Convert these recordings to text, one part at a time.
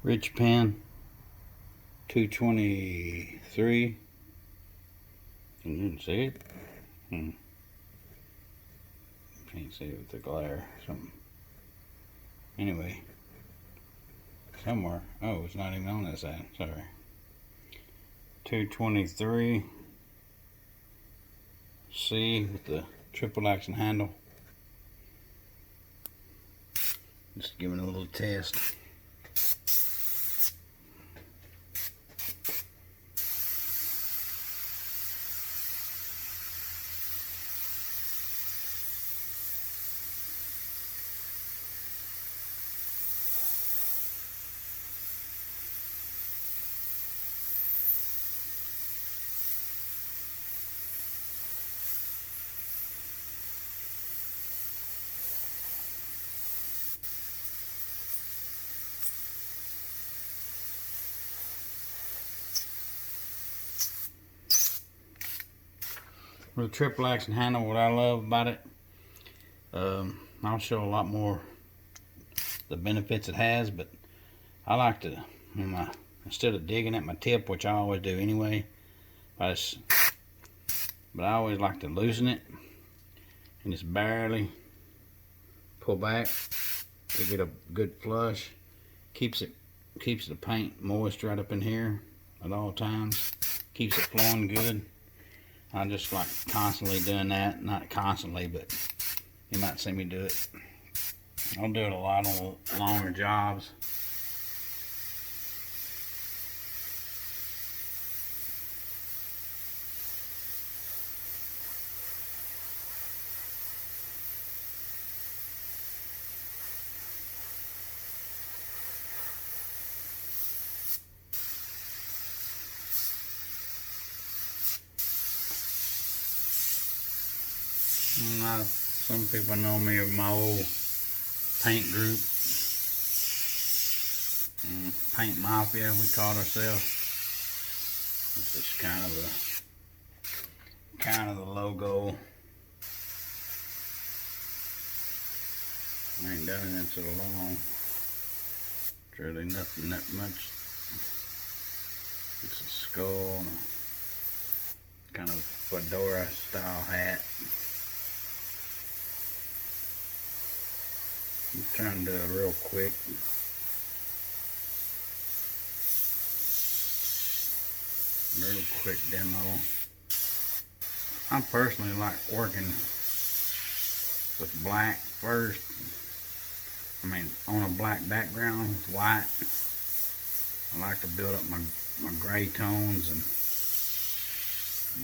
Richpen 223. Can you see it? Can't see it with the glare. Something. Anyway, somewhere. Oh, it's not even on that side. Sorry. 223 C with the triple action handle. Just giving it a little test. With the triple action handle, what I love about it, I'll show a lot more the benefits it has, but I like to, instead of digging at my tip, which I always do anyway, but I always like to loosen it and just barely pull back to get a good flush. Keeps the paint moist right up in here at all times. Keeps it flowing good. I just like constantly doing that. Not constantly, but you might see me do it. I'll do it a lot on longer jobs. Some people know me of my old paint group, Paint Mafia, we called ourselves. This is kind of the logo. I ain't done it in so long. It's really nothing that much. It's a skull and a kind of fedora style hat. I'm trying to do it real quick. Real quick demo. I personally like working with black first. On a black background with white. I like to build up my gray tones and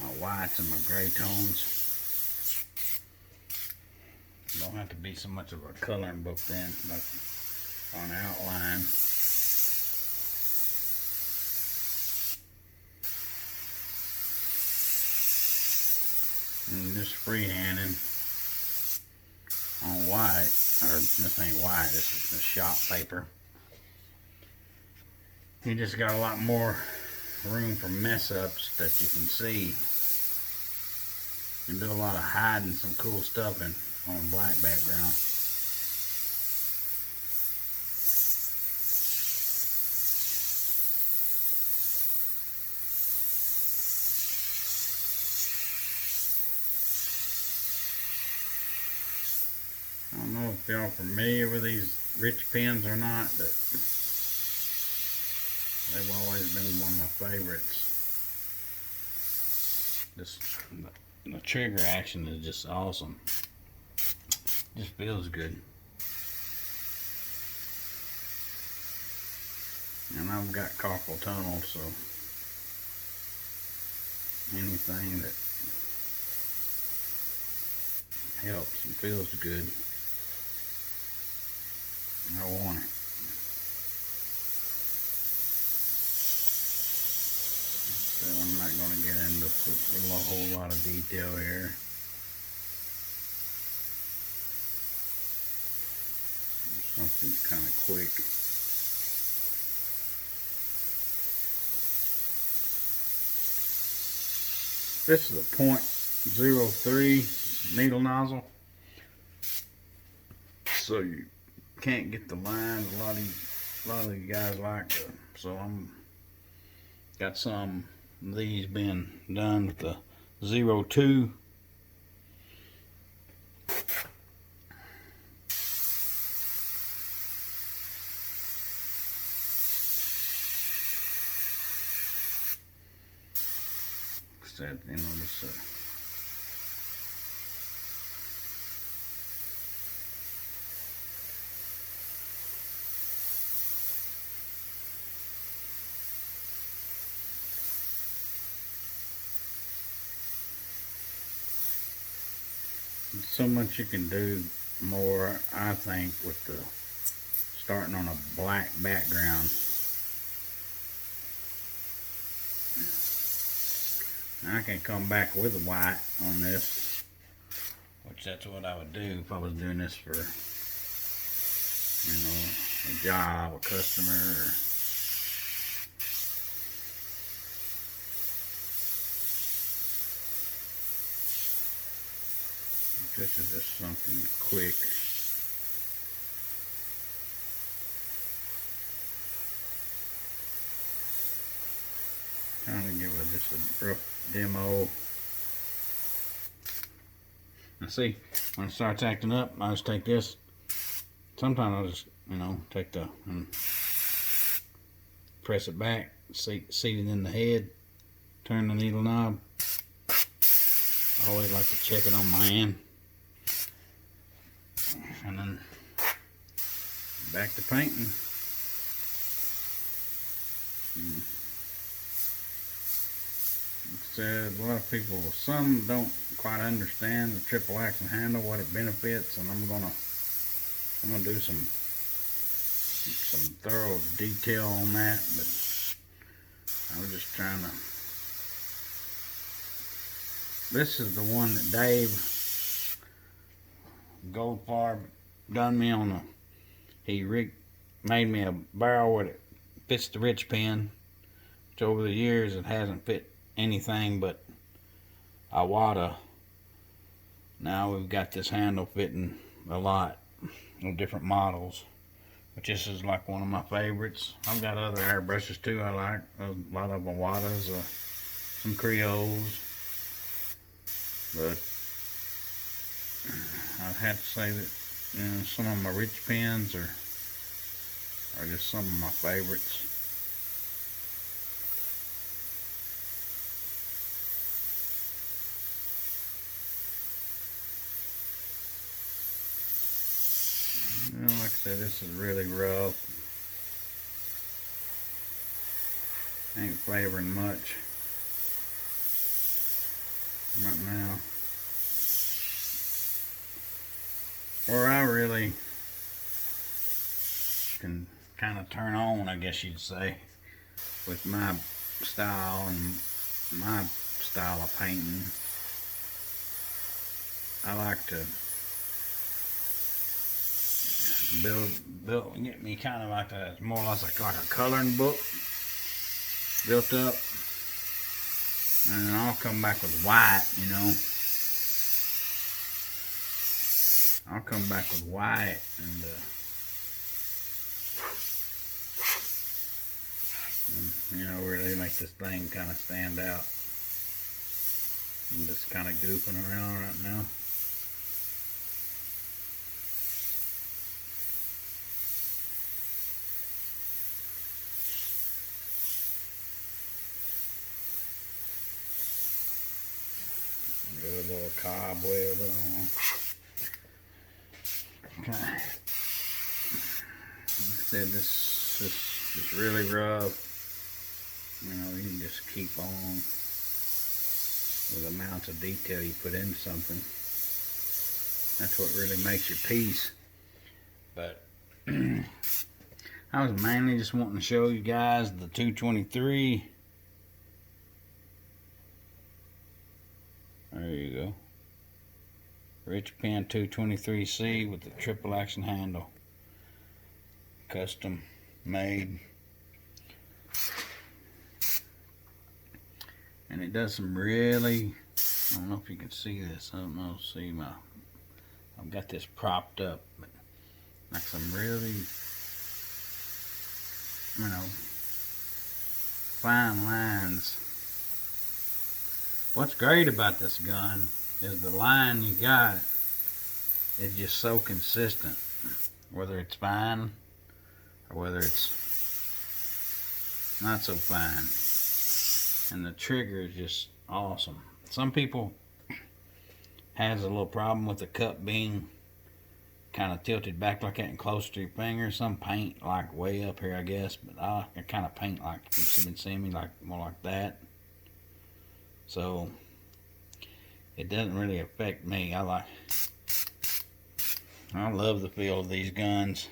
my whites and my gray tones. Don't have to be so much of a coloring book then, like on outline. And just freehanding on white, or this ain't white, this is the shop paper. You just got a lot more room for mess ups that you can see. You can do a lot of hiding some cool stuff on a black background. I don't know if y'all familiar with these Richpens or not, but they've always been one of my favorites. Just the trigger action is just awesome. Just feels good. And I've got carpal tunnel, so anything that helps and feels good, I want it. So I'm not going to get into a whole lot of detail here. Something kind of quick. This is a .03 needle nozzle, so you can't get the lines. A lot of you a lot of you guys like, so I'm got some of these being done with the 02. Said, you know, this so much you can do more, I think, with the starting on a black background. I can come back with white on this, which that's what I would do if I was doing this for, you know, a job, a customer, or this is just something quick. Trying to give it just a rough demo. Now see, when it starts acting up, I just take this. Sometimes I'll just, you know, take the and press it back, seat it in the head, turn the needle knob. I always like to check it on my hand. And then back to painting. Said a lot of people, some don't quite understand the triple action handle, what it benefits, and I'm gonna do some thorough detail on that. But I was just trying to. This is the one that Dave Goldfarb done me on the. He made me a barrel where it fits the Richpen, which over the years it hasn't fit anything but a Wada. Now we've got this handle fitting a lot of different models, which this is like one of my favorites. I've got other airbrushes too I like, a lot of Wadas, some Creoles, but I'd have to say that, you know, some of my Richpens are just some of my favorites. You know, like I said, this is really rough. Ain't flavoring much right now. Or I really can kind of turn on, I guess you'd say, with my style and my style of painting. I like to build get me kind of like a more or less like a coloring book built up, and then I'll come back with white, you know. I'll come back with white and you know, really make this thing kind of stand out. I'm just kind of goofing around right now. Good little cobweb on. Okay. Like I said, this is really rough. You know, you can just keep on with the amounts of detail you put into something. That's what really makes your piece. But I was mainly just wanting to show you guys the 223. There you go. Richpen 223C with the triple action handle. Custom made. And it does some really, I don't know if you can see this. I don't know, see I've got this propped up, but like some really you know, fine lines. What's great about this gun is the line you got is just so consistent, whether it's fine or whether it's not so fine. And the trigger is just awesome. Some people has a little problem with the cup being kind of tilted back like that and close to your finger. Some paint like way up here, I guess, but I kind of paint like you've been seeing me, like more like that. So it doesn't really affect me. I love the feel of these guns.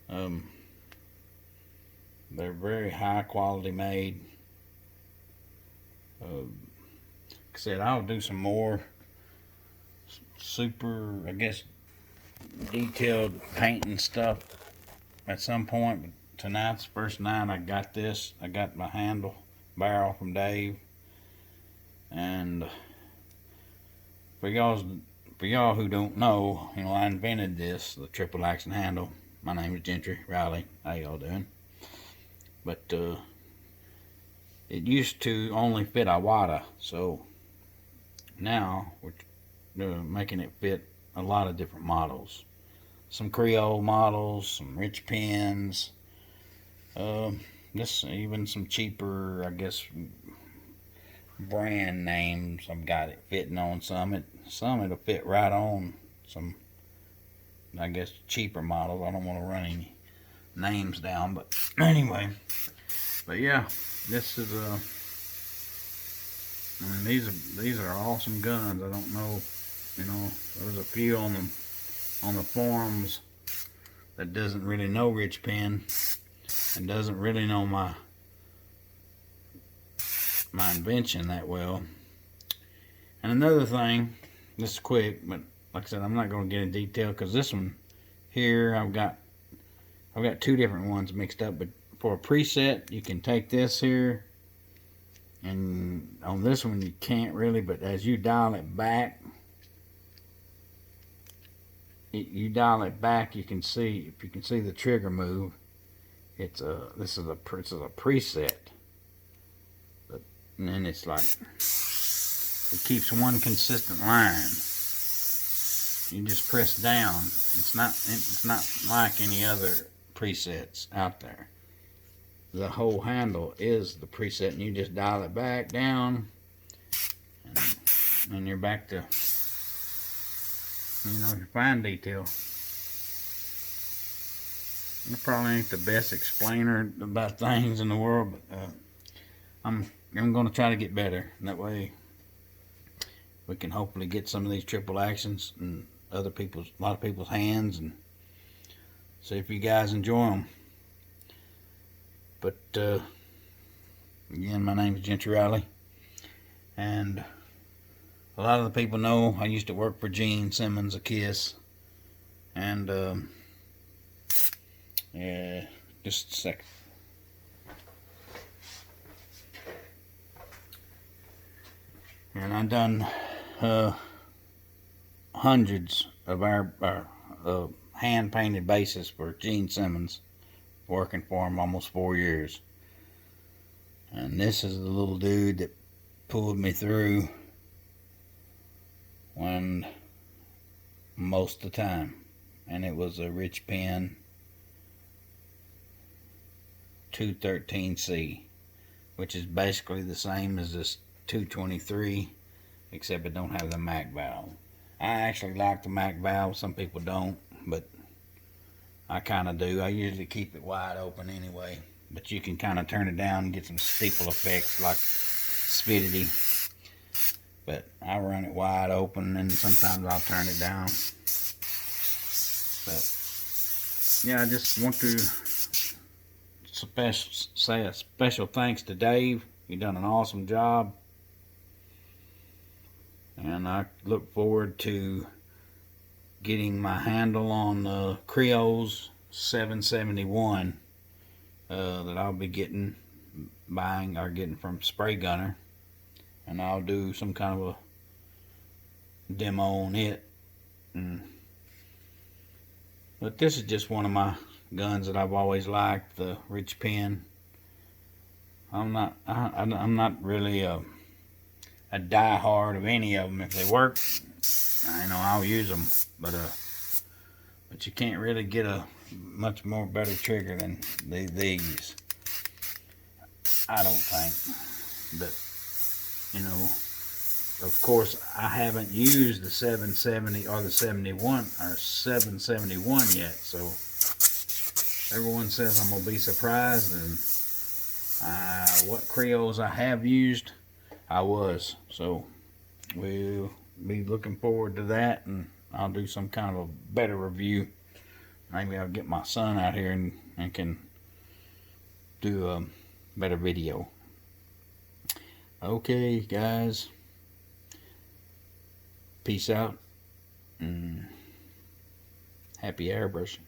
They're very high quality made. Like I said, I'll do some more super, I guess, detailed painting stuff at some point, but tonight's the first night I got this. I got my handle barrel from Dave, and for y'all who don't know, you know, I invented this, the triple action handle. My name is Gentry Riley. How y'all doing? But it used to only fit a Wada, so now we're making it fit a lot of different models. Some Creole models, some Richpens, just even some cheaper, I guess, brand names. I've got it fitting on some. Some it'll fit right on some, I guess, cheaper models. I don't want to run any names down, but anyway. But yeah, this is I mean, these are awesome guns. I don't know, you know, there's a few on the forums that doesn't really know Richpen and doesn't really know my invention that well. And another thing, this is quick, but like I said, I'm not going to get in detail because this one here, I've got two different ones mixed up. But for a preset, you can take this here, and on this one you can't really, but as you dial it back, you can see, if you can see the trigger move, this is a preset. But and then it's like it keeps one consistent line. You just press down. It's not like any other presets out there. The whole handle is the preset, and you just dial it back down, and you're back to, you know, your fine detail. I probably ain't the best explainer about things in the world, but I'm going to try to get better. And that way, we can hopefully get some of these triple actions in a lot of people's hands, and see if you guys enjoy them. But again, my name is Gentry Riley, and a lot of the people know I used to work for Gene Simmons of Kiss, and yeah, just a second. And I've done hundreds of our hand painted bases for Gene Simmons, working for him almost 4 years. And this is the little dude that pulled me through when most of the time, and it was a Richpen 213C, which is basically the same as this 223, except it don't have the Mac valve. I actually like the Mac valve. Some people don't, but I kind of do. I usually keep it wide open anyway, but you can kind of turn it down and get some steeple effects like Spidity. But I run it wide open, and sometimes I'll turn it down. But yeah, I just want to say a special thanks to Dave. You've done an awesome job, and I look forward to getting my handle on the Creole's 771 that I'll be getting from Spray Gunner, and I'll do some kind of a demo on it. But this is just one of my guns that I've always liked, the Richpen. I'm not really a die-hard of any of them. If they work, I'll use them. But you can't really get a much more better trigger than these. I don't think. But of course, I haven't used the 770 or the 71 or 771 yet, so everyone says I'm gonna be surprised. And what Creoles I have used, I was. So we'll be looking forward to that, and I'll do some kind of a better review. Maybe I'll get my son out here and can do a better video. Okay, guys. Peace out, and happy airbrushing.